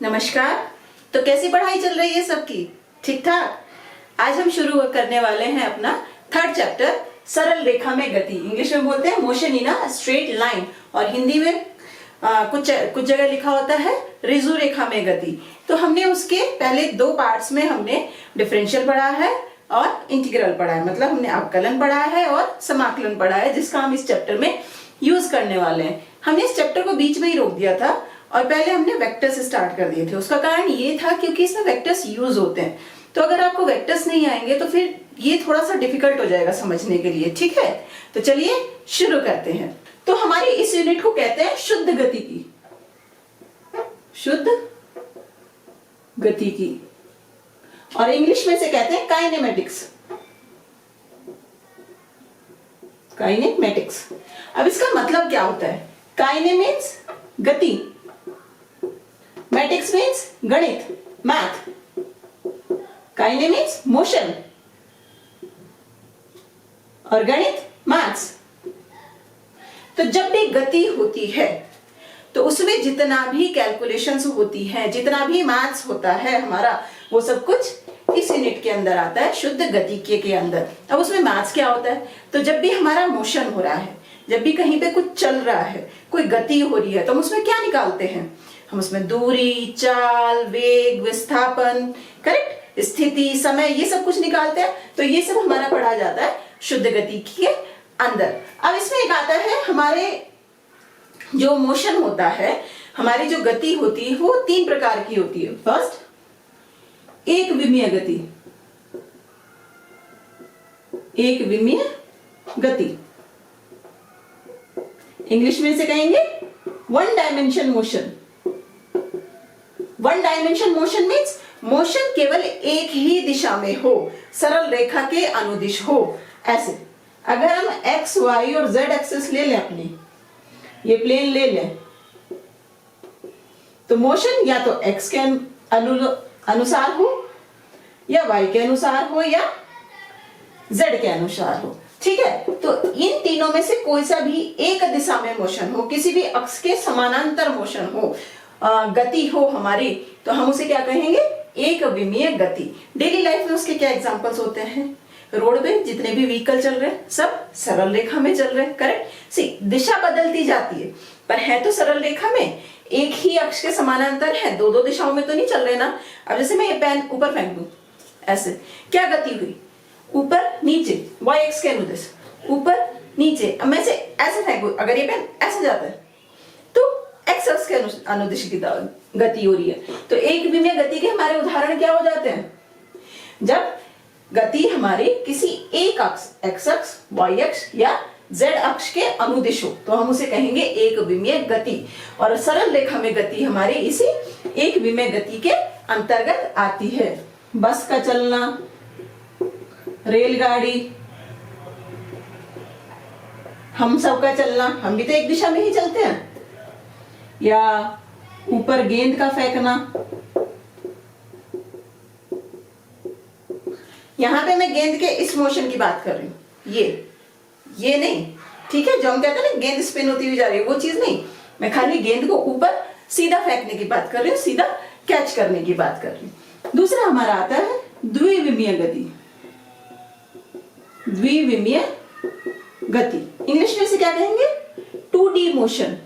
नमस्कार। तो कैसी पढ़ाई चल रही है सबकी? ठीक ठाक। आज हम शुरू करने वाले हैं अपना थर्ड चैप्टर, सरल रेखा में गति। इंग्लिश में बोलते हैं motion in a straight line, और हिंदी में कुछ जगह लिखा होता है ऋजु रेखा में गति। तो हमने उसके पहले दो पार्ट्स में हमने डिफरेंशियल पढ़ा है और इंटीग्रल पढ़ा है, मतलब हमने अवकलन पढ़ा है और समाकलन पढ़ा है, जिसका हम इस चैप्टर में यूज करने वाले हैं। हमने इस चैप्टर को बीच में ही रोक दिया था और पहले हमने वेक्टर से स्टार्ट कर दिए थे। उसका कारण ये था क्योंकि इसमें वेक्टर्स यूज होते हैं, तो अगर आपको वेक्टर्स नहीं आएंगे तो फिर ये थोड़ा सा डिफिकल्ट हो जाएगा समझने के लिए। ठीक है, तो चलिए शुरू करते हैं। तो हमारी इस यूनिट को कहते हैं शुद्ध गतिकी। शुद्ध गतिकी, और इंग्लिश में से कहते हैं काइनेमेटिक्स। काइनेमेटिक्स। अब इसका मतलब क्या होता है? काइने मीन्स गति, मैटिक्स मीन्स गणित, मैथ। काइने मीन्स मोशन और गणित मैथ्स। तो जब भी गति होती है तो उसमें जितना भी कैलकुलेशंस होती है, जितना भी मैथ्स होता है हमारा, वो सब कुछ इस यूनिट के अंदर आता है, शुद्ध गतिकी के अंदर। अब उसमें मैथ्स क्या होता है? तो जब भी हमारा मोशन हो रहा है, जब भी कहीं पे कुछ चल रहा है, कोई गति हो रही है, तो हम उसमें क्या निकालते हैं? हम उसमें दूरी, चाल, वेग, विस्थापन, करेक्ट, स्थिति, समय, ये सब कुछ निकालते हैं। तो ये सब हमारा पढ़ा जाता है शुद्ध गतिकी के अंदर। अब इसमें एक आता है हमारे जो मोशन होता है, हमारी जो गति होती है वो तीन प्रकार की होती है। फर्स्ट, एक विमीय गति। एक विमीय गति, इंग्लिश में से कहेंगे one dimension motion. One dimension motion means motion केवल एक ही दिशा में हो, सरल रेखा के अनुदिश हो। ऐसे अगर हम एक्स, वाई और जेड एक्सिस ले लें, अपनी ये प्लेन ले लें, तो मोशन या तो एक्स के अनुसार हो, या वाई के अनुसार हो, या जेड के अनुसार हो। ठीक है, तो इन तीनों में से कोई सा भी एक दिशा में मोशन हो, किसी भी अक्ष के समानांतर मोशन हो, गति हो हमारी, तो हम उसे क्या कहेंगे? एक विमीय गति। डेली लाइफ में उसके क्या एग्जांपल्स होते हैं? रोड पे जितने भी व्हीकल चल रहे हैं सब सरल रेखा में चल रहे हैं, करेक्ट। सी दिशा बदलती जाती है पर है तो सरल रेखा में, एक ही अक्ष के समानांतर है, दो दो दिशाओं में तो नहीं चल रहे ना। अब जैसे मैं ये पेन ऊपर फेंक दूं, ऐसे क्या गति हुई? ऊपर नीचे, वाई एक्स के अनुदिश, ऊपर नीचे। अब मैं ऐसे फेंकूं, अगर ये पेन ऐसे जाता है तो एक्स अक्ष के अनुदिश की गति हो रही है। तो एक विमीय गति के हमारे उदाहरण क्या हो जाते हैं? जब गति हमारी किसी एक अक्ष, एक्स अक्ष, वाई अक्ष या जेड अक्ष के अनुदिश हो, तो हम उसे कहेंगे एक विमीय गति। और सरल रेखा में गति हमारी इसी एक विमीय गति के अंतर्गत आती है। बस का चलना, रेलगाड़ी, हम सब का चलना, हम भी तो एक दिशा में ही चलते हैं, या ऊपर गेंद का फेंकना। यहां पे मैं गेंद के इस मोशन की बात कर रही हूं, ये नहीं, ठीक है, जो हम कहते हैं ना गेंद स्पिन होती हुई जा रही है, वो चीज नहीं। मैं खाली गेंद को ऊपर सीधा फेंकने की बात कर रही हूँ, सीधा कैच करने की बात कर रही हूँ। दूसरा हमारा आता है द्विविमीय गति। द्विविमीय गति इंग्लिश में से क्या कहेंगे? 2D motion.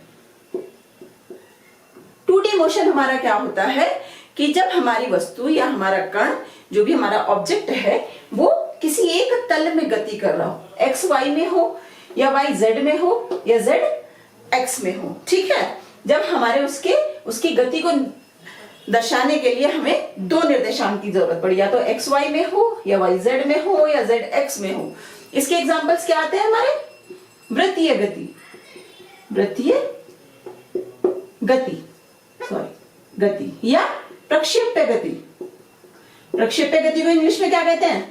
2D मोशन हमारा क्या होता है कि जब हमारी वस्तु या हमारा कण, जो भी हमारा ऑब्जेक्ट है, वो किसी एक तल में गति कर रहा हो, एक्स वाई में हो, या वाई जेड में हो, या जेड एक्स में हो। ठीक है, जब हमारे उसकी गति को दर्शाने के लिए हमें दो निर्देशांक की जरूरत पड़ी, या तो एक्स वाई में हो, या वाई जेड में हो, या जेड एक्स में हो। इसके एग्जांपल्स क्या आते हैं हमारे? वृत्तीय गति, वृत्तीय गति, गति, या प्रक्षेप्य गति। प्रक्षेप्य गति को इंग्लिश में क्या कहते हैं?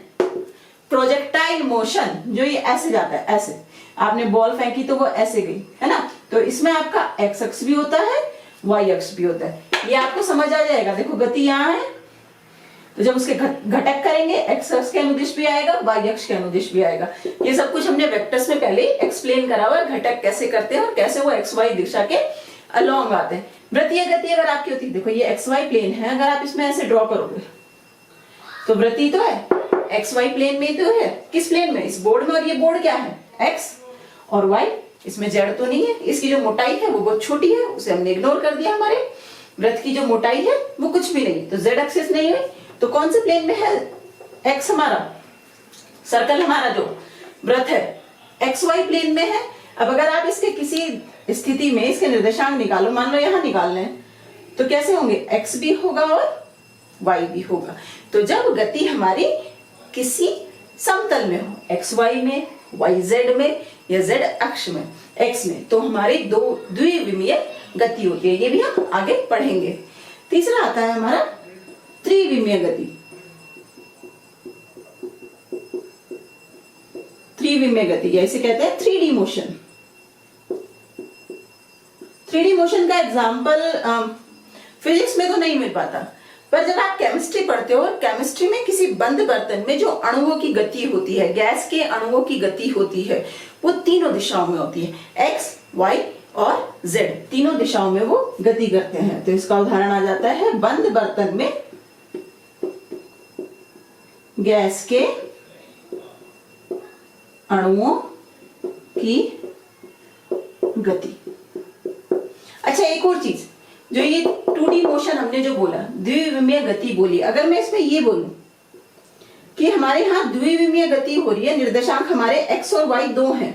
Projectile motion. जो ये ऐसे जाता है, ऐसे आपने बॉल फेंकी तो वो ऐसे गई, है ना। तो इसमें आपका एक्स अक्ष भी होता है, वाई अक्ष भी होता है, ये आपको समझ आ जाएगा। देखो गति यहाँ है, तो जब उसके घटक करेंगे, एक्स अक्ष के अनुदिश भी आएगा, वाई अक्ष के अनुदिश भी आएगा। ये सब कुछ हमने वेक्टर्स में पहले एक्सप्लेन करा हुआ है, घटक कैसे करते हैं और कैसे वो एक्स वाई दिशा के अलोंग आते हैं। वृत्तीय गति अगर आपकी होती है, देखो ये एक्स वाई प्लेन है, अगर आप इसमें ऐसे ड्रॉ करोगे तो वृत्तीय तो है, एक्स वाई प्लेन में तो है, किस प्लेन में, इस बोर्ड में, और ये बोर्ड क्या है, एक्स और वाई, इसमें जेड तो नहीं है, इसकी जो मोटाई है वो बहुत छोटी है, उसे हमने इग्नोर कर दिया। हमारे वृत्त की जो मोटाई है वो कुछ भी नहीं, तो जेड एक्सिस नहीं है, तो कौन से प्लेन में है एक्स, हमारा सर्कल, हमारा जो वृत्त है एक्स वाई प्लेन में है। अब अगर आप इसके किसी स्थिति में इसके निर्देशांक निकालो, मान लो यहां निकालने हैं, तो कैसे होंगे, एक्स भी होगा और वाई भी होगा। तो जब गति हमारी किसी समतल में हो, एक्स वाई में, वाई जेड में, या जेड अक्ष में, एक्स में, तो हमारी दो द्विविमीय गति होती है। ये भी हम आगे पढ़ेंगे। तीसरा आता है हमारा त्रिविमीय गति। त्रिविमीय गति या इसे कहते हैं 3D मोशन। 3D मोशन का एग्जाम्पल फिजिक्स में तो नहीं मिल पाता, पर जब आप केमिस्ट्री पढ़ते हो, केमिस्ट्री में किसी बंद बर्तन में जो अणुओं की गति होती है, गैस के अणुओं की गति होती है, वो तीनों दिशाओं में होती है, एक्स, वाई और जेड, तीनों दिशाओं में वो गति करते हैं। तो इसका उदाहरण आ जाता है बंद बर्तन में गैस के अणुओं की गति। अच्छा, एक और चीज, जो ये 2D मोशन हमने जो बोला, द्विविमीय गति बोली, अगर मैं इसमें ये बोलूं कि हमारे यहाँ द्विविमीय गति हो रही है, निर्देशांक हमारे x और y दो हैं,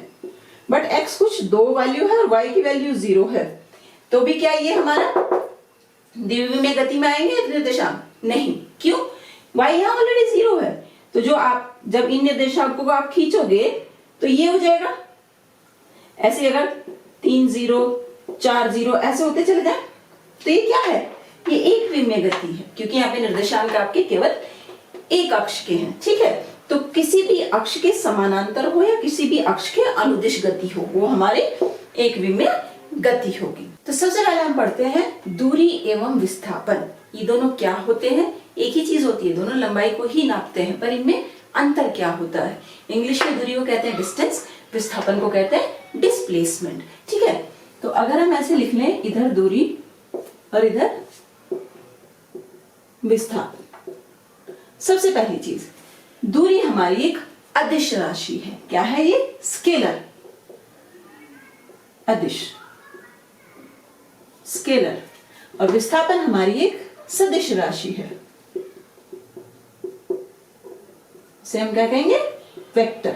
बट x कुछ दो वैल्यू है और y की वैल्यू 0 है, तो भी क्या ये हमारा द्विविमीय गति में आएंगे निर्देशांक? नहीं। क्यों? y यहाँ ऑलरेडी 0 है, तो जो आप जब इन निर्देशांकों को आप खींचोगे तो ये हो जाएगा ऐसे, अगर 3 0 4 0 ऐसे होते चले जाए, तो ये क्या है, ये एक विमीय गति है, क्योंकि यहाँ पे निर्देशांक आपके केवल एक अक्ष के हैं। ठीक है, तो किसी भी अक्ष के समानांतर हो या किसी भी अक्ष के अनुदिश गति हो, वो हमारे एक विमीय गति होगी। तो सबसे पहले हम पढ़ते हैं दूरी एवं विस्थापन। ये दोनों क्या होते हैं? एक ही चीज होती है, दोनों लंबाई को ही नापते हैं, पर इनमें अंतर क्या होता है? इंग्लिश में दूरी को कहते हैं डिस्टेंस, विस्थापन को कहते हैं डिस्प्लेसमेंट। ठीक है, तो अगर हम ऐसे लिख लें, इधर दूरी और इधर विस्थापन। सबसे पहली चीज, दूरी हमारी एक अदिश राशि है। क्या है ये? स्केलर, अदिश, स्केलर। और विस्थापन हमारी एक सदिश राशि है, से हम क्या कहेंगे? वेक्टर।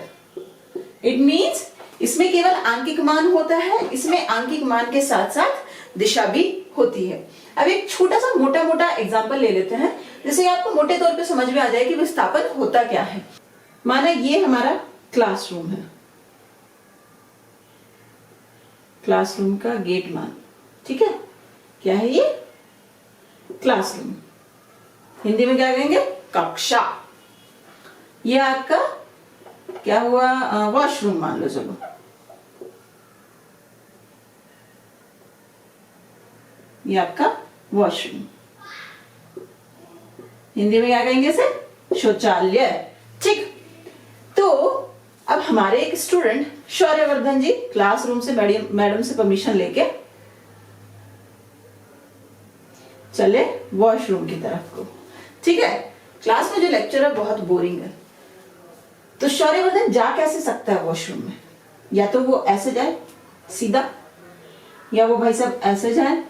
इट मीन्स इसमें केवल आंकिक मान होता है, इसमें आंकिक मान के साथ साथ दिशा भी होती है। अब एक छोटा सा मोटा मोटा एग्जांपल ले लेते हैं, जिससे आपको मोटे तौर पे समझ में आ जाए कि विस्थापन होता क्या है। माना ये हमारा क्लासरूम है, क्लासरूम का गेट मान। ठीक है, क्या है ये? क्लासरूम। हिंदी में क्या कहेंगे? कक्षा। ये आपका क्या हुआ? वॉशरूम मान लो। चलो, ये आपका वॉशरूम। हिंदी में क्या कहेंगे इसे? शौचालय। ठीक, तो अब हमारे एक स्टूडेंट शौर्यवर्धन जी क्लासरूम से मैडम से परमिशन लेके चले वॉशरूम की तरफ को। ठीक है, क्लास में जो लेक्चर है बहुत बोरिंग है, तो शौर्यवर्धन जा कैसे सकता है वॉशरूम में? या तो वो ऐसे जाए सीधा, या वो भाई साहब ऐसे जाए,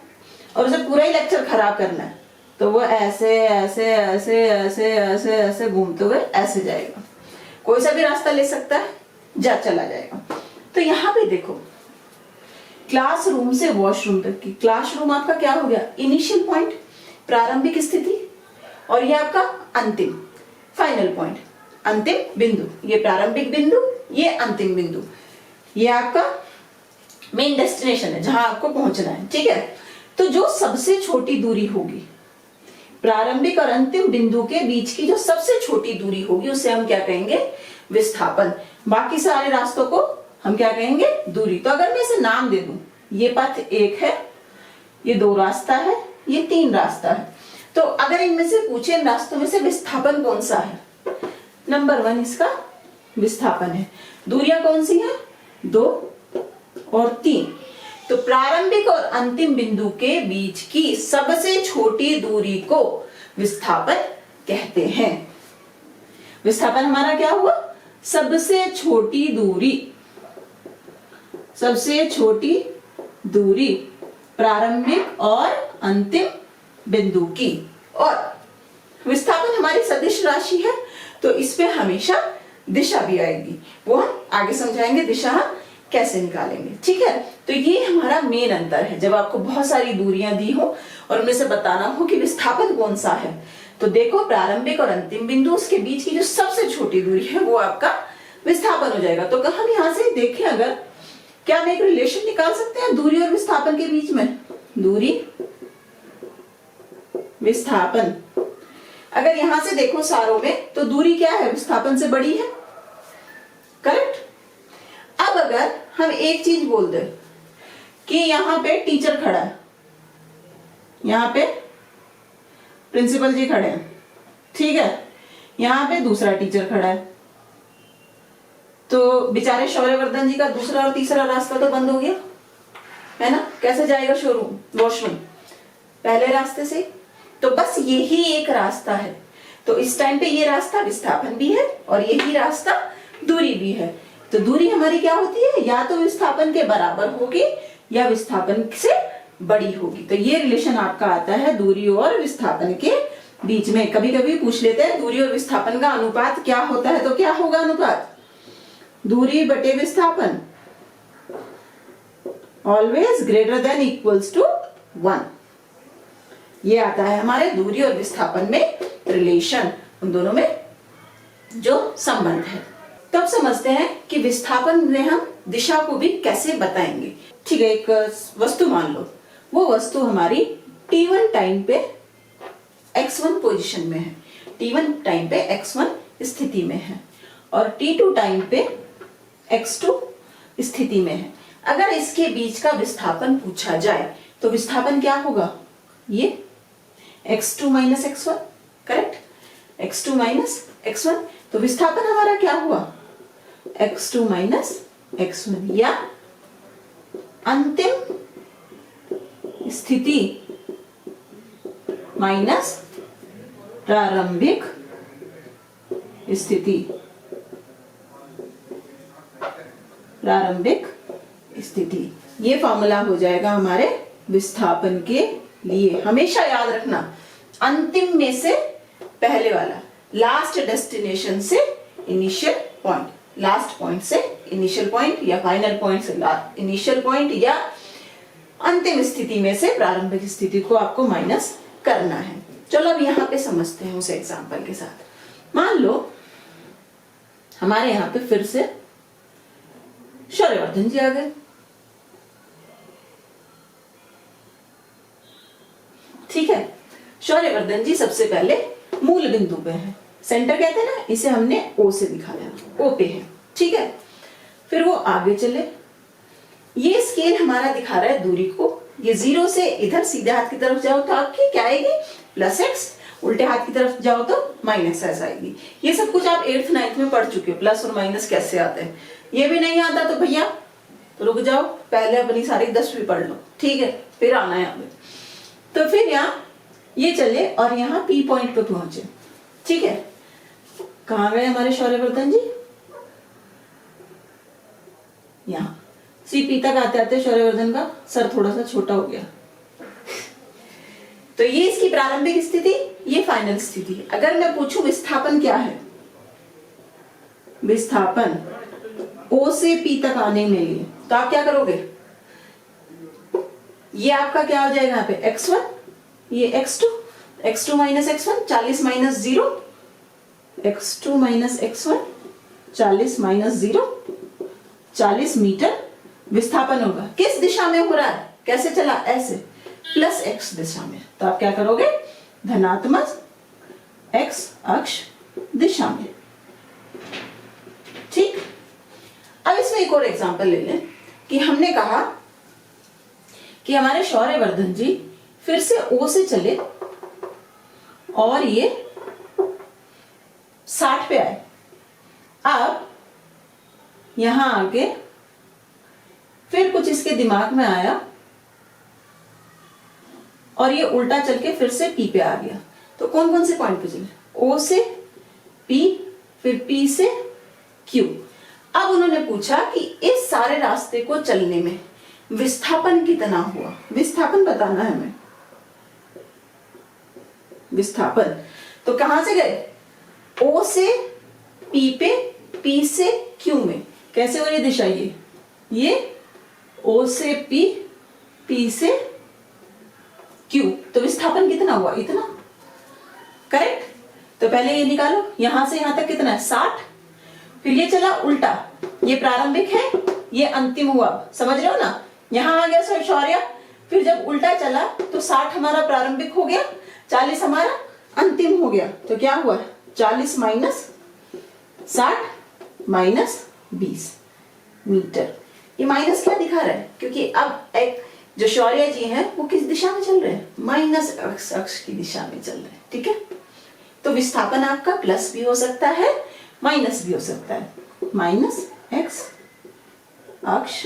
और उसे पूरा ही लेक्चर खराब करना है तो वो ऐसे ऐसे ऐसे ऐसे ऐसे ऐसे घूमते हुए ऐसे जाएगा। कोई सा भी रास्ता ले सकता है, जा चला जाएगा। तो यहाँ पे देखो, क्लासरूम से वॉशरूम तक की, क्लासरूम आपका क्या हो गया? इनिशियल पॉइंट, प्रारंभिक स्थिति, और ये आपका अंतिम, फाइनल पॉइंट, अंतिम बिंदु। ये प्रारंभिक बिंदु, ये अंतिम बिंदु, ये आपका मेन डेस्टिनेशन है जहां आपको पहुंचना है। ठीक है, तो जो सबसे छोटी दूरी होगी, प्रारंभिक और अंतिम बिंदु के बीच की जो सबसे छोटी दूरी होगी, उसे हम क्या कहेंगे? विस्थापन। बाकी सारे रास्तों को हम क्या कहेंगे? दूरी। तो अगर मैं इसे नाम दे दूं, ये पथ 1 है, ये 2 रास्ता है, ये 3 रास्ता है, तो अगर इनमें से पूछे इन रास्तों में से विस्थापन कौन सा है? नंबर 1 इसका विस्थापन है। दूरियां कौन सी हैं? 2 और 3। तो प्रारंभिक और अंतिम बिंदु के बीच की सबसे छोटी दूरी को विस्थापन कहते हैं। विस्थापन हमारा क्या हुआ? सबसे छोटी दूरी प्रारंभिक और अंतिम बिंदु की। और विस्थापन हमारी सदिश राशि है, तो इस पे हमेशा दिशा भी आएगी, वो हम आगे समझाएंगे दिशा हम कैसे निकालेंगे। ठीक है, तो ये हमारा मेन अंतर है। जब आपको बहुत सारी दूरियां दी हो और उनमें से बताना हो कि विस्थापन कौन सा है, तो देखो प्रारंभिक और अंतिम बिंदु उसके बीच की जो सबसे छोटी दूरी है वो आपका विस्थापन हो जाएगा। तो हम यहां से देखें, अगर क्या हम एक रिलेशन निकाल सकते हैं दूरी और विस्थापन के बीच में? दूरी विस्थापन, अगर यहां से देखो सारों में, तो दूरी क्या है? विस्थापन से बड़ी है, करेक्ट। अब अगर हम एक चीज बोल दें कि यहां पे टीचर खड़ा है, यहां पे प्रिंसिपल जी खड़े हैं, ठीक है, यहां पे दूसरा टीचर खड़ा है, तो बेचारे शौर्यवर्धन जी का दूसरा और तीसरा रास्ता तो बंद हो गया है ना। कैसे जाएगा वॉशरूम? पहले रास्ते से। तो बस यही एक रास्ता है, तो इस टाइम पे ये रास्ता विस्थापन भी है और यही रास्ता दूरी भी है। तो दूरी हमारी क्या होती है? या तो विस्थापन के बराबर होगी या विस्थापन से बड़ी होगी। तो ये रिलेशन आपका आता है दूरी और विस्थापन के बीच में। कभी कभी पूछ लेते हैं दूरी और विस्थापन का अनुपात क्या होता है, तो क्या होगा अनुपात? दूरी बटे विस्थापन, always greater than equals to 1। ये आता है हमारे दूरी और विस्थापन में रिलेशन, उन दोनों में जो संबंध है। तब समझते हैं कि विस्थापन में हम दिशा को भी कैसे बताएंगे। ठीक है, एक वस्तु मान लो, वो वस्तु हमारी t1 टाइम पे x1 पोजीशन में है, t1 टाइम पे x1 स्थिति में है और t2 टाइम पे x2 स्थिति में है। अगर इसके बीच का विस्थापन पूछा जाए तो विस्थापन क्या होगा? ये x2 minus x1, correct, x2 minus x1। तो विस्थापन हमारा क्या हुआ? x2 माइनस x1, या अंतिम स्थिति माइनस प्रारंभिक स्थिति, ये फॉर्मूला हो जाएगा हमारे विस्थापन के लिए। हमेशा याद रखना, अंतिम में से पहले वाला, लास्ट डेस्टिनेशन से इनिशियल पॉइंट, लास्ट पॉइंट से इनिशियल पॉइंट, या फाइनल पॉइंट से इनिशियल पॉइंट, या अंतिम स्थिति में से प्रारंभिक स्थिति को आपको माइनस करना है। चलो अब यहां पे समझते हैं उस एग्जांपल के साथ। मान लो हमारे यहां पे फिर से शौर्यवर्धन जी आ गए, ठीक है। शौर्यवर्धन जी सबसे पहले मूल बिंदु पे है, सेंटर कहते हैं ना, इसे हमने O से दिखाया, O पे है, ठीक है। फिर वो आगे चले, ये स्केल हमारा दिखा रहा है दूरी को। ये 0 से इधर सीधे हाथ की तरफ जाओ तो आपकी क्या आएगी? +x, उल्टे हाथ की तरफ जाओ तो -s आएगी। ये सब कुछ आप 8th 9th में पढ़ चुके हो, प्लस और माइनस कैसे आते हैं। ये भी नहीं आता तो भैया तो रुक जाओ, पहले अपनी सारी 10वीं पढ़ लो, ठीक है, फिर आना है हमें। तो फिर यहाँ ये चले और यहाँ P पॉइंट पे पहुंचे, ठीक है। कहाँ गए हमारे शौर्यवर्धन जी? यहाँ CP तक आते आते शौर्यवर्धन का सर थोड़ा सा छोटा हो गया। तो ये इसकी प्रारंभिक स्थिति, ये फाइनल स्थिति। अगर मैं पूछूं विस्थापन क्या है, विस्थापन O से P तक आने में लिए, तो आप क्या करोगे? ये आपका क्या हो जाएगा यहाँ पे? x1, ये x2, x2 minus x1, 40 minus 0, x2 minus x1, 40 minus 0, 40 metre विस्थापन होगा। किस दिशा में हो रहा है? कैसे चला? ऐसे, प्लस x दिशा में। तो आप क्या करोगे? धनात्मक x अक्ष दिशा में, ठीक। अब इसमें एक और एग्जांपल ले लें कि हमने कहा कि हमारे शौर्यवर्धन जी फिर से O से चले और ये 60 पे आए। अब यहां आके फिर कुछ इसके दिमाग में आया और ये उल्टा चल के फिर से P पे आ गया। तो कौन कौन से पॉइंट पे चले? O से P, फिर P से Q। अब उन्होंने पूछा कि इस सारे रास्ते को चलने में विस्थापन कितना हुआ। विस्थापन बताना है हमें। विस्थापन तो कहां से गए? O से P पे, P से Q में। कैसे हो ये दिशा? ये O से P, P से Q। तो विस्थापन कितना हुआ? इतना। करेक्ट। तो पहले ये निकालो, यहां से यहां तक कितना है? 60। फिर ये चला उल्टा, ये प्रारंभिक है, ये अंतिम हुआ। समझ रहे हो ना? यहां आ गया शौर्य। फिर जब उल्टा चला तो 60 हमारा प्रारंभिक हो गया, 40 हमारा अंतिम हो गया। तो क्या हुआ? 40 माइनस 60 माइनस 20 मीटर। ये माइनस क्या दिखा रहा है? क्योंकि अब एक जो शौर्य जी हैं वो किस दिशा में चल रहे हैं? माइनस अक्ष की दिशा में चल रहे हैं। ठीक है। तो विस्थापन आपका प्लस भी हो सकता है, माइनस भी हो सकता है। माइनस एक्स अक्ष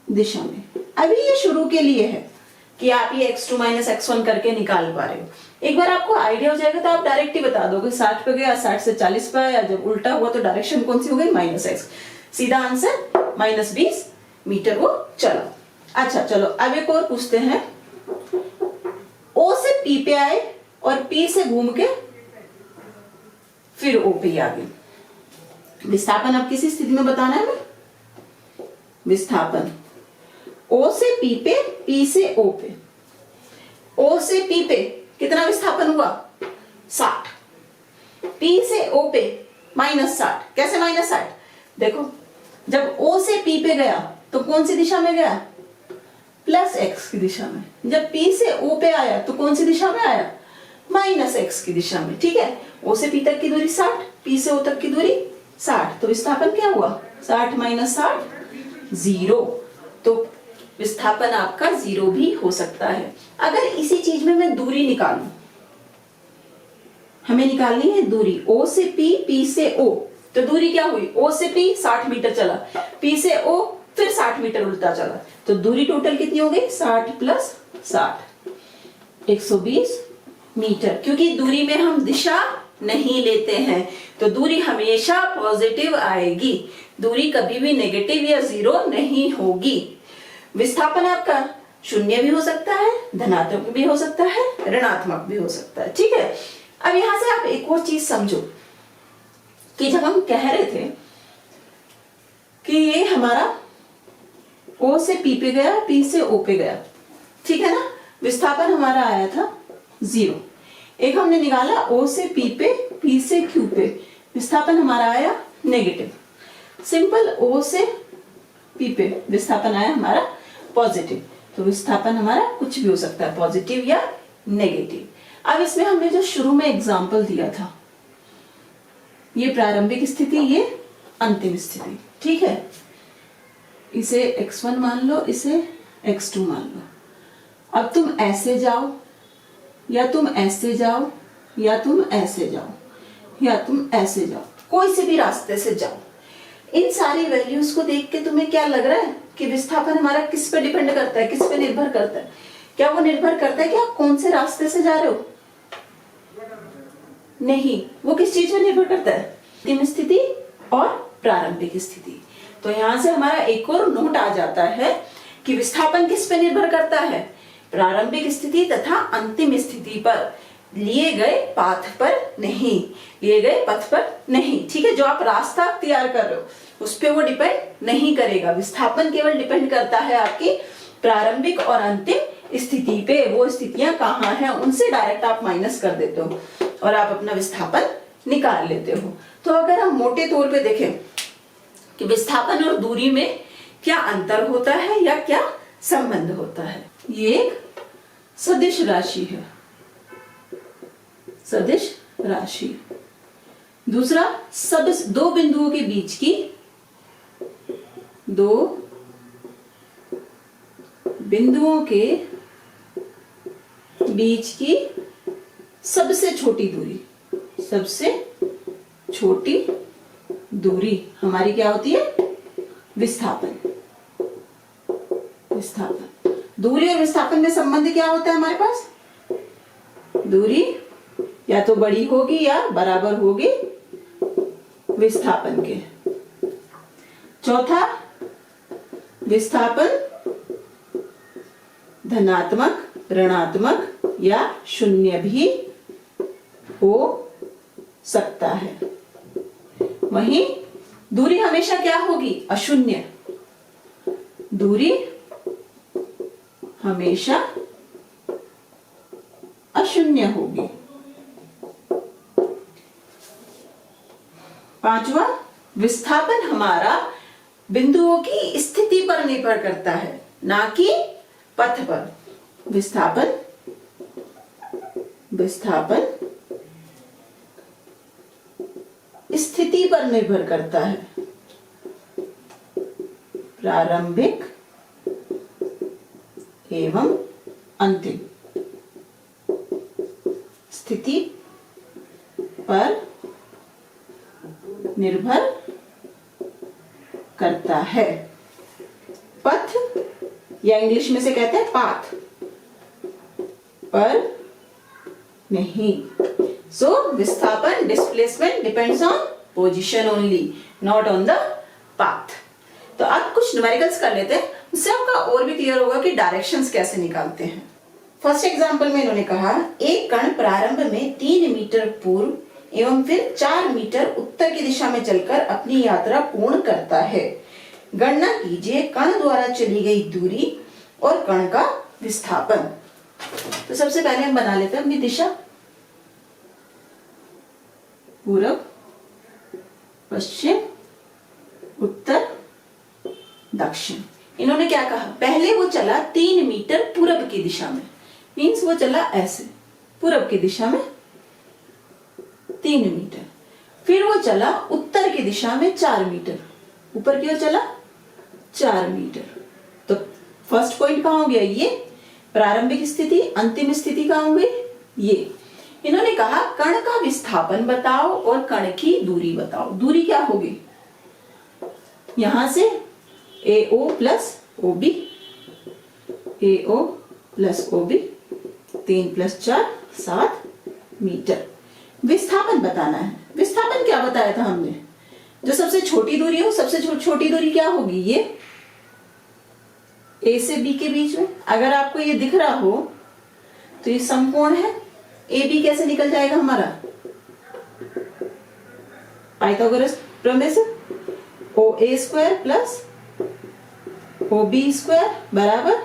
दिशा में। अभी ये शुरू के लिए है कि आप ये x2 माइनस x1 करके निकाल पा रहे हो। एक बार आपको आइडिया हो जाएगा तो आप डायरेक्ट ही बता दोगे 60 पे गया, 60 से 40 पे आया। जब उल्टा हुआ तो डायरेक्शन कौन सी हो गई? Minus x. सीधा आंसर माइनस 20 मीटर वो चला। अच्छा चलो अब एक और पूछते हैं। O से P पे आए और P से घूम के फिर O पे आ गए। विस्थापन अब किसी स्थिति में बताना है हमें। विस्थापन O से P पे, P से O पे। O से P पे कितना विस्थापन हुआ? 60। P से O पे माइनस 60। कैसे माइनस 60? देखो जब O से P पे गया तो कौन सी दिशा में गया? प्लस x की दिशा में। जब P से O पे आया तो कौन सी दिशा में आया? माइनस x की दिशा में। ठीक है। O से P तक की दूरी 60, P से O तक की दूरी 60। तो विस्थापन क्या हुआ? 60 माइनस 60 0। तो विस्थापन आपका 0 भी हो सकता है। अगर इसी चीज में मैं दूरी निकालूं, हमें निकालनी है दूरी O से P, P से O। तो दूरी क्या हुई? O से P 60 मीटर चला, P से O फिर 60 मीटर उल्टा चला। तो दूरी टोटल कितनी हो गई? 60 प्लस 60 120 मीटर। क्योंकि दूरी में हम दिशा नहीं लेते हैं तो दूरी हमेशा पॉजिटिव आएगी। दूरी कभी भी नेगेटिव या 0 नहीं होगी। विस्थापन आपका शून्य भी हो सकता है, धनात्मक भी हो सकता है, ऋणात्मक भी हो सकता है। ठीक है। अब यहां से आप एक और चीज समझो कि जब हम कह रहे थे कि ये हमारा O से P पे गया, P से O पे गया, ठीक है ना? विस्थापन हमारा आया था 0। एक हमने निकाला O से P पे, P से Q पे, विस्थापन हमारा आया नेगेटिव। सिंपल O से P पे विस्थापन आया हमारा पॉजिटिव। तो विस्थापन हमारा कुछ भी हो सकता है, पॉजिटिव या नेगेटिव। अब इसमें हमने जो शुरू में एग्जाम्पल दिया था, ये प्रारंभिक स्थिति, ये अंतिम स्थिति। ठीक है। इसे x1 मान लो, इसे x2 मान लो। अब तुम ऐसे जाओ या तुम ऐसे जाओ या तुम ऐसे जाओ या तुम ऐसे जाओ, कोई से भी रास्ते से जाओ। इन सारी वैल्यूज को देख के तुम्हें क्या लग रहा है कि विस्थापन हमारा किस पे डिपेंड करता है, किस पे निर्भर करता है? क्या वो निर्भर करता है कि आप कौन से रास्ते से जा रहे हो? नहीं। वो किस चीज पे निर्भर करता है? अंतिम स्थिति और प्रारंभिक स्थिति। तो यहां से हमारा एक और नोट आ जाता है कि विस्थापन किस पे निर्भर करता है? प्रारंभिक स्थिति तथा अंतिम स्थिति पर, लिए गए पाथ पर नहीं, लिए गए पथ पर नहीं। ठीक है। जो आप रास्ता तैयार कर रहे हो उस पे वो डिपेंड नहीं करेगा। विस्थापन केवल डिपेंड करता है आपकी प्रारंभिक और अंतिम स्थिति पे। वो स्थितियां कहाँ हैं उनसे डायरेक्ट आप माइनस कर देते हो और आप अपना विस्थापन निकाल लेते हो। तो अगर हम मोटे तौर पे देखें कि विस्थापन और दूरी में क्या अंतर होता है या क्या संबंध होता है। ये एक सदिश राशि है, सदिश राशि। दूसरा, सब दो बिंदुओं के बीच की, दो बिंदुओं के बीच की सबसे छोटी दूरी, सबसे छोटी दूरी हमारी क्या होती है? विस्थापन। विस्थापन, दूरी और विस्थापन में संबंध क्या होता है हमारे पास? दूरी या तो बड़ी होगी या बराबर होगी विस्थापन के। चौथा, विस्थापन धनात्मक, ऋणात्मक या शून्य भी हो सकता है। वहीं दूरी हमेशा क्या होगी? अशून्य। दूरी हमेशा अशून्य होगी। पांचवा, विस्थापन हमारा बिंदुओं की स्थिति पर निर्भर करता है, ना कि पथ पर। विस्थापन स्थिति पर निर्भर करता है। प्रारंभिक एवं अंतिम स्थिति पर निर्भर करता है। पथ या इंग्लिश में से कहते हैं पाथ, पर नहीं। सो विस्थापन displacement depends on position only, not on the path. तो अब कुछ न्यूमेरिकल्स कर लेते हैं, उससे आपका और भी क्लियर होगा कि डायरेक्शंस कैसे निकालते हैं। फर्स्ट एग्जांपल में इन्होंने कहा एक कण प्रारंभ में 3 मीटर पूर्व एवं फिर 4 मीटर उत्तर की दिशा में चलकर अपनी यात्रा पूर्ण करता है। गणना कीजिए कण द्वारा चली गई दूरी और कण का विस्थापन। तो सबसे पहले हम बना लेते हैं अपनी दिशा, पूर्व, पश्चिम, उत्तर, दक्षिण। इन्होंने क्या कहा? पहले वो चला 3 मीटर पूर्व की दिशा में, मीन्स वो चला ऐसे पूर्व की दिशा में 3 मीटर। फिर वो चला उत्तर की दिशा में 4 मीटर, ऊपर की ओर चला 4 मीटर। तो फर्स्ट पॉइंट कहां हो गया? ये प्रारंभिक स्थिति। अंतिम स्थिति कहां हो गई? ये। इन्होंने कहा कण का विस्थापन बताओ और कण की दूरी बताओ। दूरी क्या होगी? यहां से AO plus OB, AO plus OB, 3 + 4 7 metre. विस्थापन बताना है। विस्थापन क्या बताया था हमने? जो सबसे छोटी दूरी हो, सबसे छोटी दूरी क्या होगी? ये A से B के बीच में। अगर आपको ये दिख रहा हो तो ये समकोण है। AB कैसे निकल जाएगा हमारा? पाइथागोरस प्रमेय से। OA² प्लस OB² बराबर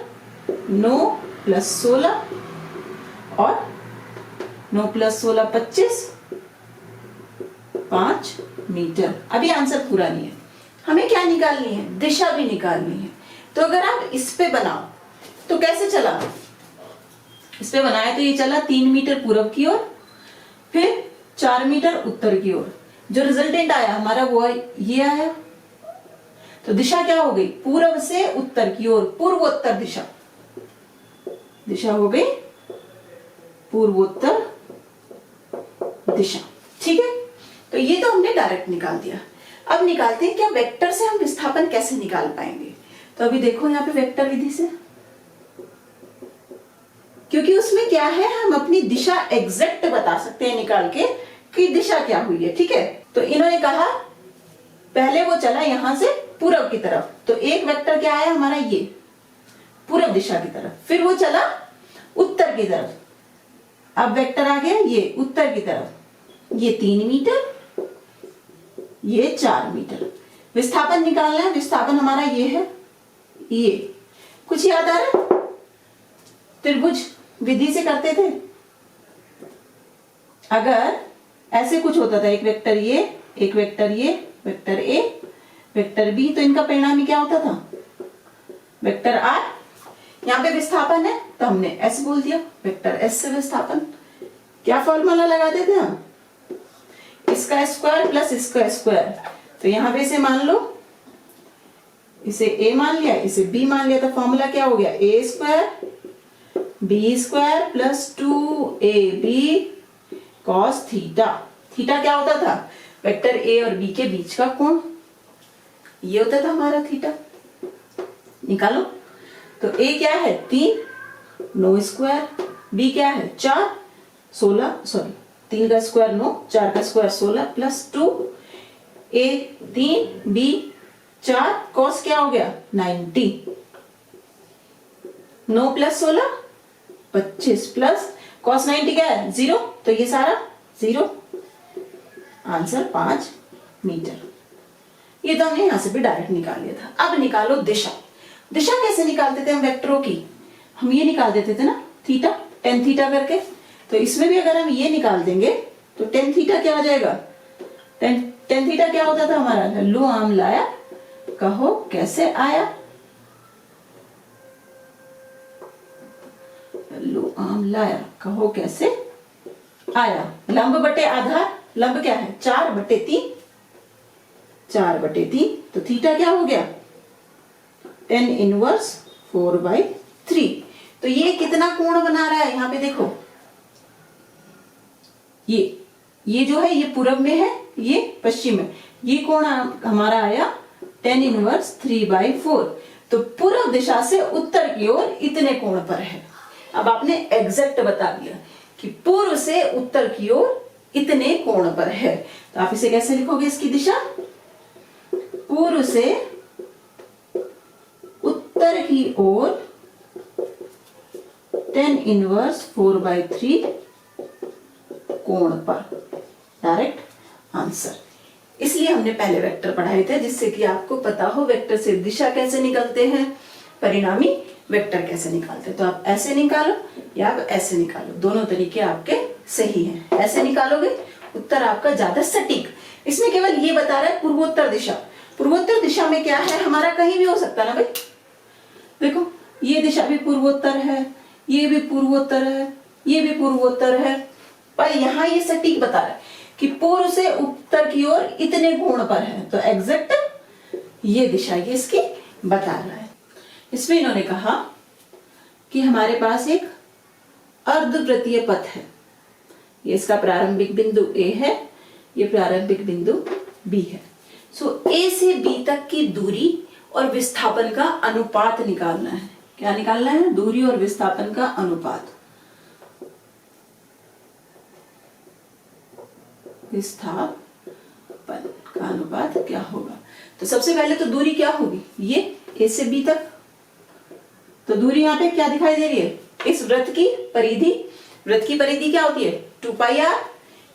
9 + 16 और 9 + 16 25, 5 मीटर। अभी आंसर पूरा नहीं है, हमें क्या निकालनी है? दिशा भी निकालनी है। तो अगर आप इस पे बनाओ तो कैसे चला? इस पे बनाए तो ये चला 3 मीटर पूर्व की ओर, फिर 4 मीटर उत्तर की ओर। जो रिजल्टेंट आया हमारा वो ये आया। तो दिशा क्या हो गई? पूर्व से उत्तर की ओर, पूर्वोत्तर दिशा। दिशा हो गई पूर्वोत्तर दिशा। ठीक है, तो ये तो हमने डायरेक्ट निकाल दिया। अब निकालते हैं क्या वेक्टर से हम विस्थापन कैसे निकाल पाएंगे। तो अभी देखो यहाँ पे वेक्टर विधि से, क्योंकि उसमें क्या है, हम अपनी दिशा एग्जैक्ट बता सकते हैं निकाल के कि दिशा क्या हुई है। ठीक है, तो इन्होंने कहा पहले वो चला यहां से पूर्व की तरफ, तो एक वेक्टर क्या आया हमारा? ये पूर्व दिशा की तरफ। फिर वो चला उत्तर की तरफ, अब वेक्टर आ गया ये उत्तर की तरफ। ये 3 मीटर, ये 4 मीटर। विस्थापन निकालना है। विस्थापन हमारा ये है, ये। कुछ याद आ रहा है? त्रिभुज विधि से करते थे। अगर ऐसे कुछ होता था, एक वेक्टर ये, एक वेक्टर ये, वेक्टर A, वेक्टर B, तो इनका परिणामी क्या होता था? Vector R। यहाँ पे विस्थापन है तो हमने S बोल दिया, वेक्टर S से विस्थापन। क्या फॉर्मूला लगाते थे हम? इसका स्क्वायर प्लस इसका स्क्वायर। तो यहाँ पे इसे मान लो, इसे A मान लिया, इसे B मान लिया, तो फॉर्मूला क्या हो गया? A² B² plus 2AB cos theta. Theta क्या होता था? वेक्टर A और B के बीच का कोण। ये होता था हमारा थीटा। निकालो। तो ए क्या है 3, 9 स्क्वायर, बी क्या है 4, 16, सॉरी 3 का स्क्वायर 9, 4 का स्क्वायर 16 प्लस 2, ए 3, बी 4, कॉस क्या हो गया 90, 9 प्लस 16 25 प्लस कॉस 90 क्या है 0, तो ये सारा 0, आंसर 5 मीटर। ये तो हमने यहां से भी डायरेक्ट निकाल लिया था। अब निकालो दिशा। दिशा कैसे निकालते थे हम वेक्टरों की? हम ये निकाल देते थे ना थीटा, टेन थीटा करके। तो इसमें भी अगर हम ये निकाल देंगे तो टेन थीटा क्या आ जाएगा? टेन थीटा क्या होता था हमारा? लल्लू आम लाया, कहो कैसे आया? लल्लू आम लाया, कहो कैसे आया? लंब बटे आधार, लंब क्या है 4/3, 4/3, तो थीटा क्या हो गया 10 इनवर्स 4/3। तो ये कितना कोण बना रहा है? यहां पे देखो, ये जो है ये पूरब में है, ये पश्चिम में, ये कोण हमारा आया 10 इनवर्स 3/4। तो पूर्व दिशा से उत्तर की ओर इतने कोण पर है। अब आपने एग्जैक्ट बता दिया कि पूर्व से उत्तर की ओर इतने कोण पर है। तो आप इसे कैसे लिखोगे इसकी दिशा? पूर्व से उत्तर की ओर 10 इनवर्स 4/3 कोण पर, डायरेक्ट आंसर। इसलिए हमने पहले वेक्टर पढ़ाए थे, जिससे कि आपको पता हो वेक्टर से दिशा कैसे निकलते हैं, परिणामी वेक्टर कैसे निकालते हैं। तो आप ऐसे निकालो या आप ऐसे निकालो, दोनों तरीके आपके सही हैं। ऐसे निकालोगे उत्तर आपका ज्यादा सटीक। इसमें केवल ये बता रहा है पूर्वोत्तर दिशा। पूर्वोत्तर दिशा में क्या है हमारा, कहीं भी हो सकता है ना भाई। देखो ये दिशा भी पूर्वोत्तर है, ये भी पूर्वोत्तर है, ये भी पूर्वोत्तर है, पर यहाँ ये सटीक बता रहा है कि पूर्व से उत्तर की ओर इतने कोण पर है। तो एग्जैक्ट ये दिशा ये इसकी बता रहा है। इसमें इन्होंने कहा कि हमारे पास एक अर्धवृत्तीय पथ है। ये इसका प्रारंभिक बिंदु ए है, ये प्रारंभिक बिंदु बी है। सो ए से बी तक की दूरी और विस्थापन का अनुपात निकालना है। क्या निकालना है? दूरी और विस्थापन का अनुपात। विस्थापन का अनुपात क्या होगा? तो सबसे पहले तो दूरी क्या होगी, ये ए से बी तक। तो दूरी यहाँ पे क्या दिखाई दे रही है? इस वृत्त की परिधि, वृत्त की परिधि क्या होती है 2πr।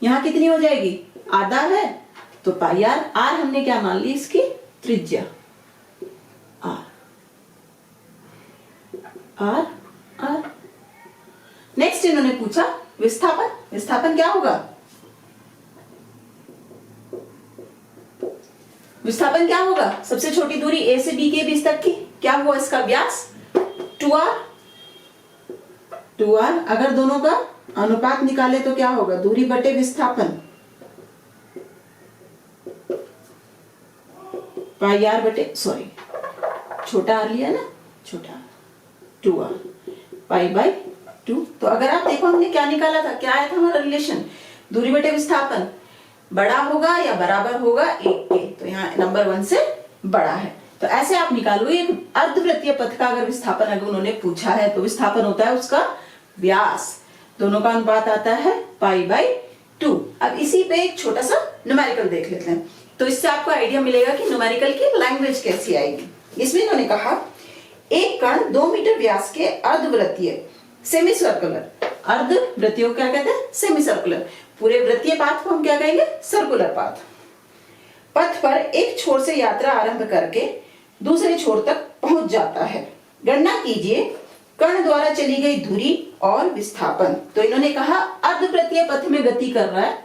यहाँ कितनी हो जाएगी? आधा है, तो πr। r हमने क्या मान ली इसकी त्रिज्या, r। नेक्स्ट इन्होंने पूछा विस्थापन। विस्थापन क्या होगा? विस्थापन क्या होगा? सबसे छोटी दूरी ए से बी के बीच तक की क्या हुआ इसका व्यास 2r। अगर दोनों का अनुपात निकाले तो क्या होगा? दूरी बटे विस्थापन, πr बटे, सॉरी छोटा r लिया ना, छोटा 2r, π/2। तो अगर आप देखो हमने क्या निकाला था, क्या आया था हमारा रिलेशन? दूरी बटे विस्थापन बड़ा होगा या बराबर होगा 1 के। तो यहाँ नंबर 1 से बड़ा है। तो ऐसे आप निकालो एक अर्धवृत्तीय पथ का अगर विस्थापन अगर उन्होंने पूछा है, तो विस्थापन होता है उसका व्यास, दोनों का अनुपात आता है π/2। अब इसी पे एक छोटा सा न्यूमेरिकल देख लेते हैं, तो इससे आपको आइडिया मिलेगा कि न्यूमेरिकल की लैंग्वेज कैसी आएगी। इसमें इन्होंने कहा एक कण 2 मीटर व्यास के अर्धवृत्तीय सेमी सर्कुलर, अर्धवृत्तीय क्या कहते हैं? Semi circular. पूरे वृत्तीय पाथ को हम क्या कहेंगे? Circular path. पथ पर एक छोर से यात्रा आरंभ करके दूसरे छोर तक पहुंच जाता है। गणना कीजिए कण द्वारा चली गई दूरी और विस्थापन। तो इन्होंने कहा अर्धवृत्तीय पथ में गति कर रहा है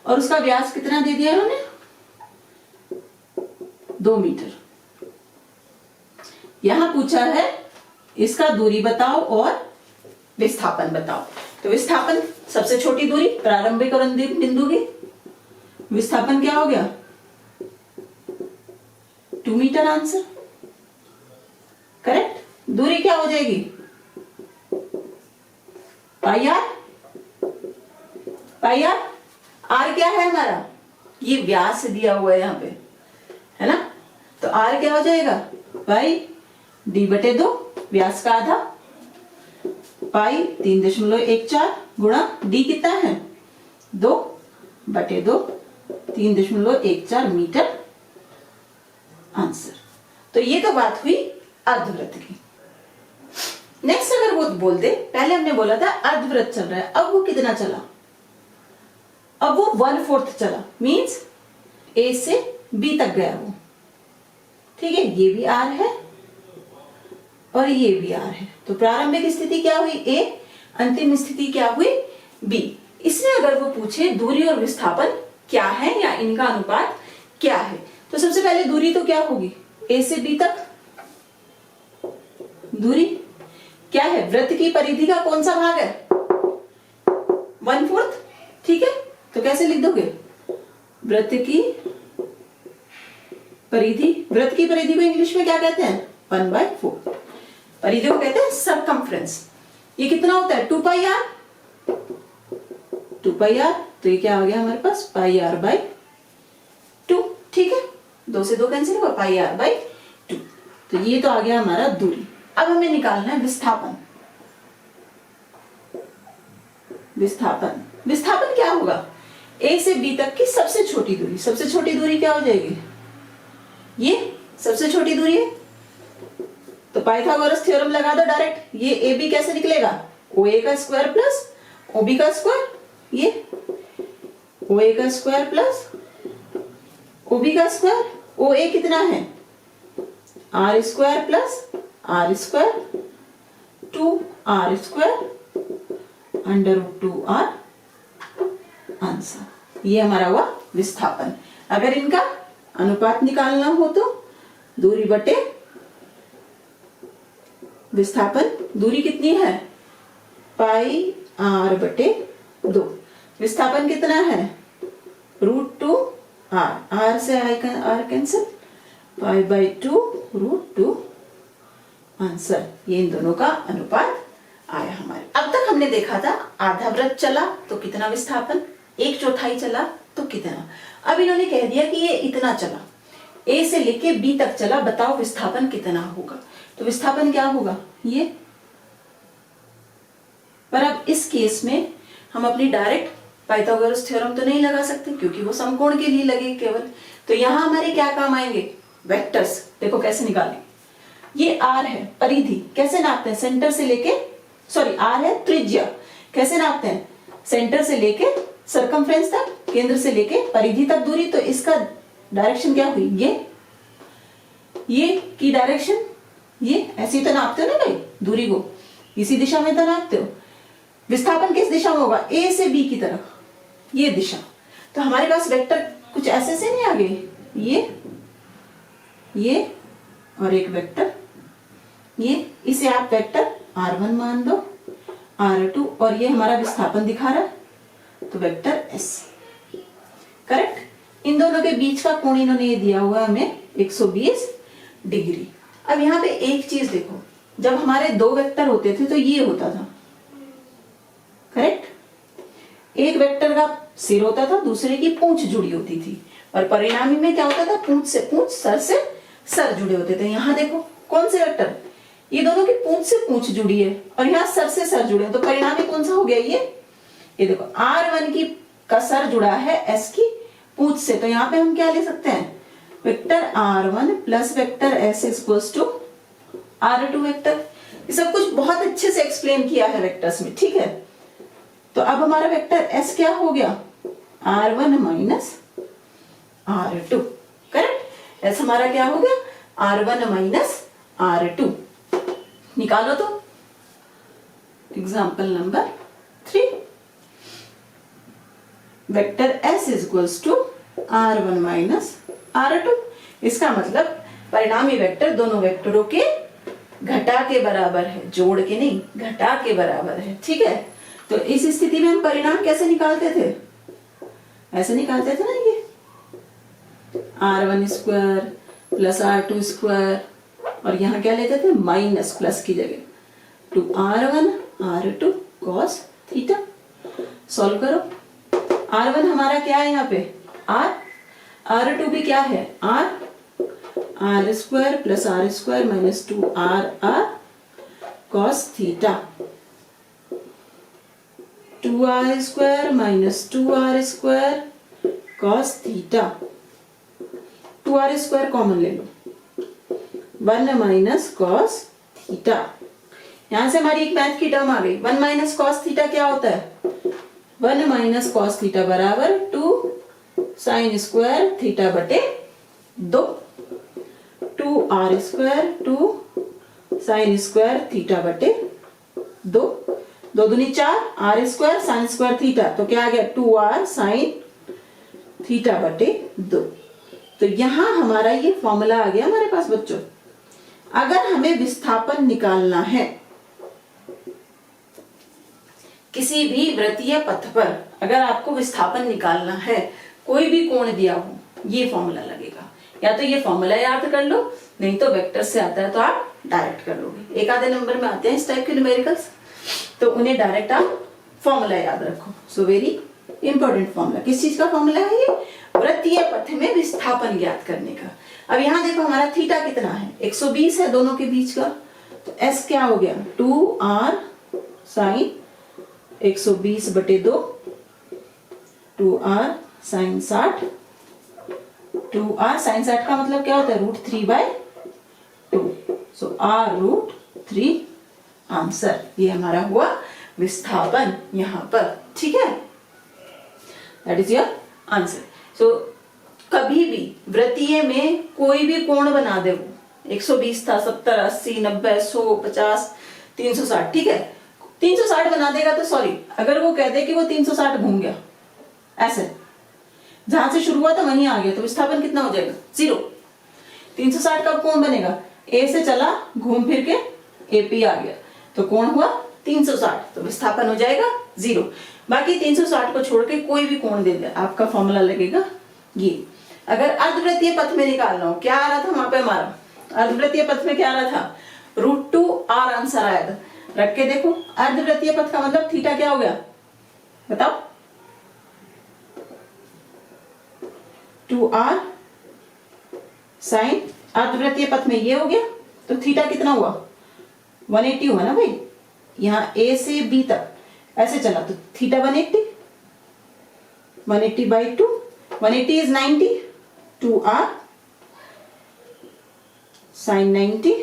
और उसका व्यास कितना दे दिया इन्होंने? 2 मीटर। यहां पूछा है इसका दूरी बताओ और विस्थापन बताओ। तो विस्थापन सबसे छोटी दूरी प्रारंभिक और अंतिम बिंदु की, विस्थापन क्या हो गया 2 मीटर, आंसर करेक्ट। दूरी क्या हो जाएगी πr। r क्या है हमारा? ये व्यास दिया हुआ है यहाँ पे, है ना, तो r क्या हो जाएगा, पाई d बटे 2, व्यास का आधा, पाई 3.14 गुणा d कितना है 2 बटे 2, 3.14 मीटर आंसर। तो ये तो बात हुई अर्धवृत्त की। नेक्स्ट अगर वो बोल दे, पहले हमने बोला था अर्धवृत्त चल रहा है, अब वो कितना चला, अब वो 1/4 चला, मींस ए से बी तक गया वो, ठीक है। ये भी आर है और ये भी आर है। तो प्रारंभिक स्थिति क्या हुई ए, अंतिम स्थिति क्या हुई बी। इसमें अगर वो पूछे दूरी और विस्थापन क्या है या इनका अनुपात क्या है, तो सबसे पहले दूरी तो क्या होगी, ए से बी तक दूरी क्या है, वृत्त की परिधि का कौन सा भाग है 1/4, ठीक है। तो कैसे लिख दोगे, वृत्त की परिधि, वृत्त की परिधि को इंग्लिश में क्या कहते हैं 1/4, परिधि को कहते हैं सरकमफ्रेंस। ये कितना होता है 2 पाई आर, 2 पाई आर, तो ये क्या हो गया हमारे पास पाई आर बाई 2, ठीक है। 2 से 2 कैंसिल हुआ, पाई आर बाई 2। तो ये तो आ गया हमारा दूरी। अब हमें निकालना है विस्थापन। विस्थापन, विस्थापन क्या होगा, ए से बी तक की सबसे छोटी दूरी। सबसे छोटी दूरी क्या हो जाएगी, ये सबसे छोटी दूरी है, तो पाइथागोरस थ्योरम लगा दो डायरेक्ट। ये ए बी कैसे निकलेगा, ओ ए का स्क्वायर प्लस ओ बी का स्क्वायर, ये ओ ए का स्क्वायर प्लस ओ बी का स्क्वायर। ओ ए कितना है r square plus r square 2 r square under 2 r answer. ये हमारा हुआ विस्थापन। अगर इनका अनुपात निकालना हो तो दूरी बटे विस्थापन, दूरी कितनी है पाई आर बटे 2, विस्थापन कितना है √2 आर, आर से r cancel, pi by 2 √2 answer. ये इन दोनों का अनुपात आया हमारे। अब तक हमने देखा था आधा वृत्त चला तो कितना विस्थापन, 1/4 चला तो कितना। अब इन्होंने कह दिया कि ये इतना चला, ए से लेके बी तक चला, बताओ विस्थापन कितना होगा। तो विस्थापन क्या होगा ये, पर अब इस केस में हम अपनी डायरेक्ट पाइथागोरस थ्योरम तो नहीं लगा सकते क्योंकि वो समकोण के लिए लगे केवल। तो यहां हमारे क्या काम आएंगे वेक्टर्स। देखो कैसे निकालें, ये आर है परिधि, कैसे नापते हैं सेंटर से लेके, सॉरी आर है त्रिज्या, कैसे नापते हैं सेंटर से लेके सरकमफ्रेंस तक, केंद्र से लेके परिधि तक दूरी। तो इसका डायरेक्शन क्या हुई, ये की डायरेक्शन, ये ऐसे ही तो नापते हो ना भाई, दूरी को इसी दिशा में तो नापते हो। विस्थापन किस दिशा में होगा, ए से बी की तरफ, ये दिशा। तो हमारे पास वेक्टर कुछ ऐसे से नहीं आ गए, ये और एक वेक्टर, ये, इसे आप वेक्टर r1 मान दो, r2, और ये हमारा विस्थापन दिखा रहा है तो वेक्टर s, करेक्ट। इन दोनों के बीच का कोण इन्होंने ये दिया हुआ है हमें 120 डिग्री। अब यहाँ पे एक चीज देखो, जब हमारे 2 वेक्टर होते थे तो ये होता था, करेक्ट। एक वेक्टर का सिर होता था, दूसरे की पूंछ जुड़ी होती थी, और परिणामी में क्या होता था, पूंछ से पूंछ, सर से सर जुड़े होते थे। यहाँ देखो कौन से वेक्टर, ये दोनों की पूंछ से पूंछ जुड़ी है और यहाँ सर से सर जुड़े हैं, तो परिणामी कौन सा हो गया ये देखो r1 की का सर जुड़ा है s की पूंछ से, तो यहाँ पे हम क्या ले सकते हैं vector r1 plus vector s equals to r2 vector. ये सब कुछ बहुत अच्छे से एक्सप्लेन किया है वेक्टर्स में, ठीक है। तो अब हमारा वेक्टर s क्या हो गया r1 minus r2, correct. s हमारा क्या हो गया r1 माइनस r2। निकालो तो example number 3, vector s equals to r1 minus r2। इसका मतलब परिणामी वेक्टर दोनों वेक्टरों के घटा के बराबर है, जोड़ के नहीं, घटा के बराबर है, ठीक है। तो इस स्थिति में हम परिणाम कैसे निकालते थे, ऐसे निकालते थे ना, ये r1 square plus r2 square, और यहाँ क्या लेते थे माइनस प्लस की जगह 2r1 r2 cos theta. Solve करो, r1 हमारा क्या है यहाँ पे r, r2 भी क्या है r, r square plus r square minus 2r r cos theta, 2r square minus 2r square cos theta, 2r square common ले लो, 1 माइनस कॉस थीटा। यहां से हमारी एक मैथ की टर्म आ गई, 1 माइनस कॉस थीटा क्या होता है, 1 माइनस कॉस थीटा बराबर 2 साइन स्क्वायर थीटा बटे 2, 2r square 2 sine square theta बटे 2, 2 दूनी 4, r square sine square theta, तो क्या आ गया 2r साइन थीटा बटे 2। तो यहां हमारा ये फॉर्मूला आ गया हमारे पास बच्चों। अगर हमें विस्थापन निकालना है किसी भी वृत्तीय पथ पर, अगर आपको विस्थापन निकालना है, कोई भी कोण दिया हो, ये फॉर्मूला लगेगा। या तो ये फॉर्मूला याद कर लो, नहीं तो वेक्टर से आता है तो आप डायरेक्ट कर लोगे। एक आधे नंबर में आते हैं इस टाइप के न्यूमेरिकल्स, तो उन्हें डायरेक्ट आप फॉर्मूला याद रखो। So very important formula. किस चीज का फॉर्मूला है ये, वृत्तीय पथ में विस्थापन ज्ञात करने का। अब यहां देखो हमारा थीटा कितना है, 120 है दोनों के बीच का, तो एस क्या हो गया 2r साइन 120 बटे 2, 2r साइन 60, 2r साइन 60 का मतलब क्या होता है √3/2, सो r√3 आंसर। ये हमारा हुआ विस्थापन यहां पर, ठीक है, दैट इज योर आंसर। सो कभी भी वृत्तीय में कोई भी कोण बना दे, वो 120 था, 70, 80, 90, 100, 50, 360, ठीक है, 360 बना देगा तो सॉरी, अगर वो कह दे कि वो 360 घूम गया, ऐसे जहां से शुरू हुआ था वहीं आ गया, तो विस्थापन कितना हो जाएगा 0। 360 का कोण बनेगा, ए से चला घूम फिर के एपी आ गया, तो कोण हुआ 360, तो विस्थापन हो जाएगा 0। बाकी 360 को छोड़ के कोई भी कोण दे दे, आपका फॉर्मूला लगेगा ये। अगर अर्धवृत्तीय पथ में निकालना हो, क्या आ रहा था वहां पे हमारा अर्धवृत्तीय पथ में क्या आ रहा था √2r आंसर आया था। रख के देखो, अर्धवृत्तीय पथ का मतलब थीटा क्या हो गया बताओ, 2r साइन, अर्धवृत्तीय पथ में ये हो गया, तो थीटा कितना हुआ 180 हुआ ना भाई, यहाँ ए से बी तक ऐसे चला तो theta 180, 180/2, 180 is 90, 2r sine 90,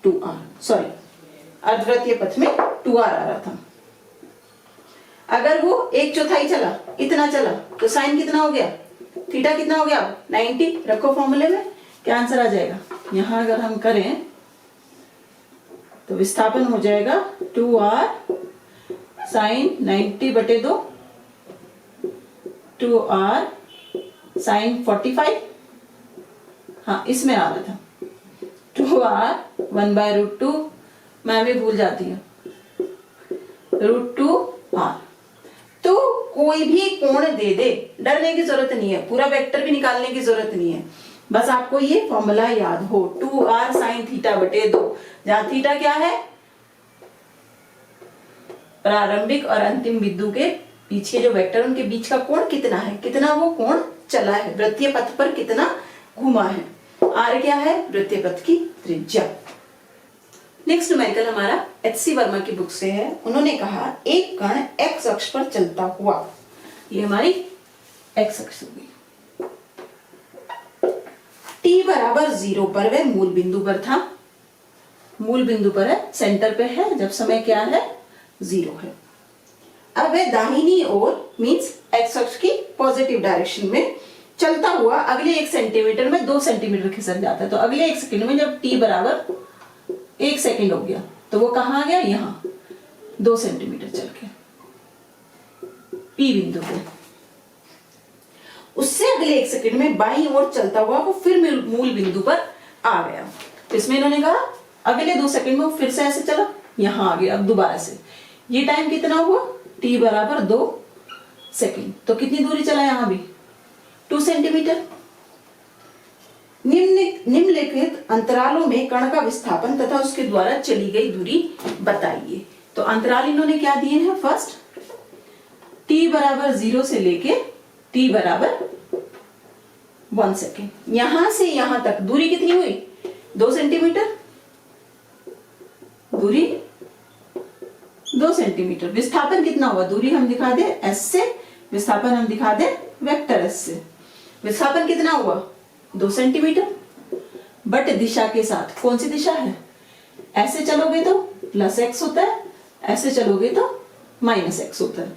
2r, sorry अर्धवृत्तीय पथ में 2r आ रहा था। अगर वो 1/4 चला, इतना चला, तो साइन कितना हो गया, थीटा कितना हो गया 90, रखो फॉर्मूले में, क्या आंसर आ जाएगा। यहां अगर हम करें तो विस्थापन हो जाएगा 2r साइन 90/2, 2r साइन 45, हाँ इसमें आ रहा था 2r 1/√2, मैं भी भूल जाती हूँ √2r। तो कोई भी कोण दे दे, डरने की जरूरत नहीं है, पूरा वेक्टर भी निकालने की जरूरत नहीं है, बस आपको ये फॉर्मूला याद हो 2r साइन थीटा बटे 2, जहां थीटा क्या है प्रारंभिक और अंतिम बिंदु के बीच के जो वेक्टर उनके बीच का कोण कितना है, कितना वो कोण चला है, वृत्तीय पथ पर कितना घुमा है, r क्या है वृत्तीय पथ की त्रिज्या। नेक्स्ट न्यूमेरिकल हमारा HC वर्मा की बुक से है। उन्होंने कहा एक कण x अक्ष पर चलता हुआ, ये हमारी x अक्ष होगी, t बराबर 0 पर वह मूल बिंदु पर था, मूल बिंदु पर है, सेंटर पे है, जब समय क्या है 0 है। अब वह दाहिनी ओर मींस x अक्ष की पॉजिटिव डायरेक्शन में चलता हुआ अगले 1 सेंटीमीटर में 2 सेंटीमीटर खिसक जाता है, तो अगले 1 सेकंड में जब t बराबर 1 सेकंड हो गया तो वो कहां आ गया, यहां 2 सेंटीमीटर चल के P बिंदु पे। उससे अगले 1 सेकंड में बाईं ओर चलता हुआ वो फिर मूल बिंदु पर आ गया, तो इसमें इन्होंने कहा अगले 2 सेकंड में वो फिर से ऐसे चला, यहां आ गया, अब दोबारा से, ये टाइम कितना हुआ t बराबर 2 सेकंड, तो कितनी दूरी चला यहां भी 2 सेंटीमीटर। निम्नलिखित अंतरालों में कण का विस्थापन तथा उसके द्वारा चली गई दूरी बताइए। तो अंतराल इन्होंने क्या दिए हैं, फर्स्ट t बराबर 0 से लेके t बराबर 1 सेकेंड। यहां से यहां तक दूरी कितनी हुई? 2 सेंटीमीटर। दूरी 2 सेंटीमीटर। विस्थापन कितना हुआ? दूरी हम दिखा दे s से, विस्थापन हम दिखा दे वेक्टर s से। विस्थापन कितना हुआ? 2 सेंटीमीटर। बट दिशा के साथ कौन सी दिशा है? ऐसे चलोगे तो प्लस x होता है, ऐसे चलोगे तो माइनस x होता है,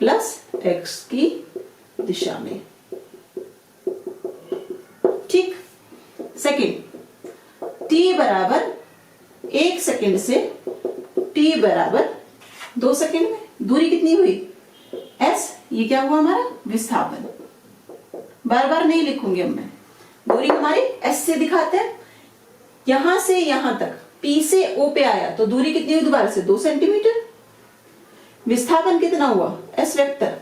प्लस x की दिशा में। ठीक। सेकेंड, t बराबर 1 सेकेंड से t बराबर 2 सेकेंड में दूरी कितनी हुई? s। ये क्या हुआ हमारा? विस्थापन। बार बार नहीं लिखूंगी अब मैं, दूरी हमारी s से दिखाते हैं। यहां से यहां तक P से O पे आया तो दूरी कितनी हुई? दोबारा से 2 सेंटीमीटर। विस्थापन कितना हुआ? S vector.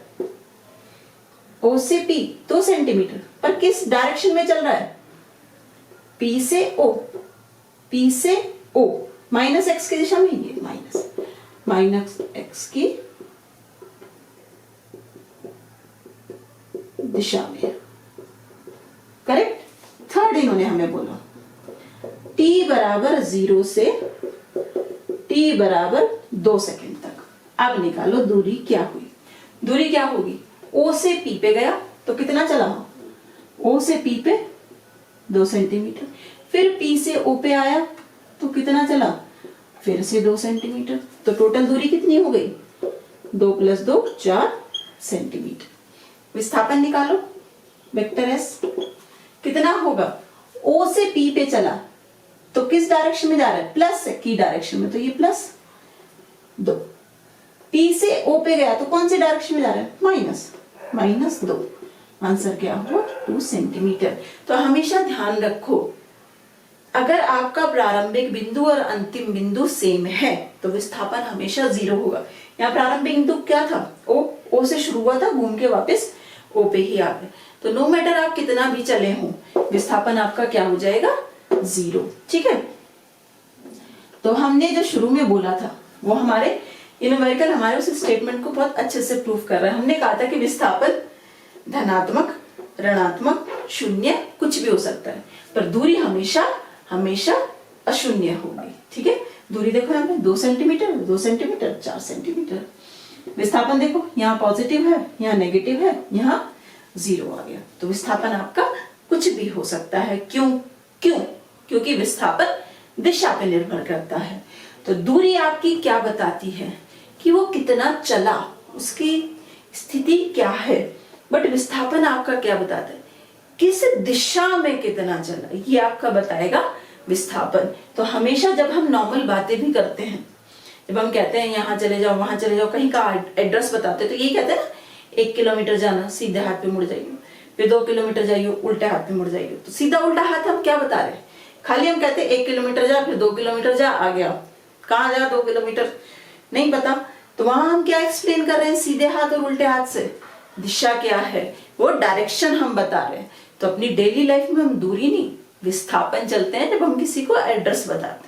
O से P 2 सेंटीमीटर, पर किस डायरेक्शन में चल रहा है? P से O, P से O, माइनस x की दिशा में। ये माइनस x की दिशा में। करेक्ट। थर्ड इन्होंने हमें बोला t बराबर 0 से t बराबर 2 सेकेंड तक। अब निकालो दूरी क्या हुई? दूरी क्या होगी? O से P पे गया तो कितना चला? O से P पे 2 सेंटीमीटर। फिर P से O पे आया तो कितना चला? फिर से 2 सेंटीमीटर। तो टोटल दूरी कितनी हो गई? 2 + 2 4 सेंटीमीटर। विस्थापन निकालो वेक्टर S कितना होगा? O से P पे चला तो किस डायरेक्शन में जा रहा है? प्लस की डायरेक्शन में, तो ये प्लस 2। P से O पे गया तो कौन सी डायरेक्शन में जा रहा है? माइनस 2। आंसर क्या हुआ? 2 सेंटीमीटर। तो हमेशा ध्यान रखो, अगर आपका प्रारंभिक बिंदु और अंतिम बिंदु सेम है तो विस्थापन हमेशा 0 होगा। यहाँ प्रारंभिक बिंदु क्या था? O से शुरू हुआ था, घूम के वापस O पे ही आ गए। तो नो मैटर आप कितना भी चले हों, विस्थापन आपका क्या हो जाएगा? 0। ठीक है। तो हमने जो शुरू में बोला था वो हमारे न्यूमेरिकल हमारे उस स्टेटमेंट को बहुत अच्छे से प्रूव कर रहा है। हमने कहा था कि विस्थापन धनात्मक, ऋणात्मक, शून्य कुछ भी हो सकता है, पर दूरी हमेशा अशून्य होगी। ठीक है। दूरी देखो यहाँ पे 2 सेंटीमीटर, 2 सेंटीमीटर, 4 सेंटीमीटर। विस्थापन देखो, यहाँ पॉजिटिव है, यहाँ नेगेटिव है, यहाँ 0 आ गया। तो विस्थापन आपका कुछ भी हो सकता है। क्योंकि विस्थापन दिशा पे निर्भर करता है। तो दूरी आपकी क्या बताती है? कि वो कितना चला, उसकी स्थिति क्या है। बट विस्थापन आपका क्या बताता है? किस दिशा में कितना चला, ये आपका बताएगा विस्थापन। तो हमेशा जब हम नॉर्मल बातें भी करते हैं, जब हम कहते हैं यहाँ चले जाओ, वहां चले जाओ, कहीं का एड्रेस बताते हैं, तो ये कहते हैं ना 1 किलोमीटर जाना, सीधे हाथ पे मुड़ जाइए, फिर 2 किलोमीटर जाइए, उल्टे हाथ पे मुड़ जाइए। तो सीधा उल्टा हाथ हम क्या बता रहे हैं? खाली हम कहते हैं 1 किलोमीटर जा, फिर 2 किलोमीटर जा, आ गया। कहाँ जा 2 किलोमीटर? नहीं पता। तो वहां हम क्या एक्सप्लेन कर रहे हैं? सीधे हाथ और उल्टे हाथ से दिशा क्या है, वो डायरेक्शन हम बता रहे हैं। तो अपनी डेली लाइफ में हम दूरी नहीं, विस्थापन चलते हैं जब हम किसी को एड्रेस बताते हैं।